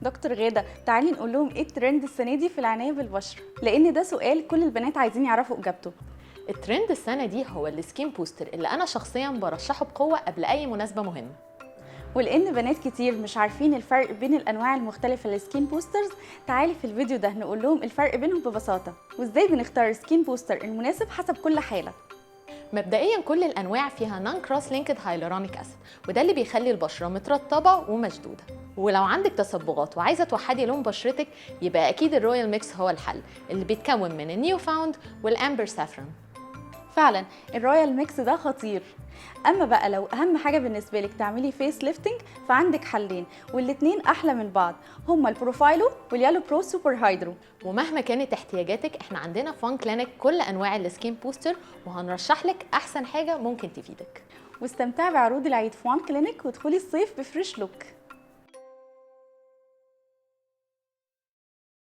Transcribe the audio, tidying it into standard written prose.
دكتور غادة، تعالي نقول لهم ايه الترند السنة دي في العناية بالبشرة، لأن ده سؤال كل البنات عايزين يعرفوا إجابته. الترند السنة دي هو السكين بوستر اللي أنا شخصياً برشحه بقوة قبل أي مناسبة مهمة. ولأن بنات كتير مش عارفين الفرق بين الأنواع المختلفة للسكين بوسترز، تعالي في الفيديو ده نقول لهم الفرق بينهم ببساطة، وازاي بنختار السكين بوستر المناسب حسب كل حالة. مبدئياً كل الأنواع فيها نون كروس لينكد هايلورونيك أسيد، وده اللي بيخلي البشرة مترطبة ومشدودة. ولو عندك تصبغات وعايزة توحدي لون بشرتك، يبقى أكيد الرويال ميكس هو الحل، اللي بيتكون من النيو فاوند والأمبر سافرون. فعلا الرويال ميكس ده خطير. اما بقى لو اهم حاجه بالنسبه لك تعملي فيس ليفتنج، فعندك حلين والاتنين احلى من بعض، هما البروفايلو واليالو برو سوبر هايدرو. ومهما كانت احتياجاتك، احنا عندنا في وان كلينيك كل انواع السكين بوستر، وهنرشح لك احسن حاجه ممكن تفيدك. واستمتعي بعروض العيد في وان كلينيك، وادخلي الصيف بفريش لوك.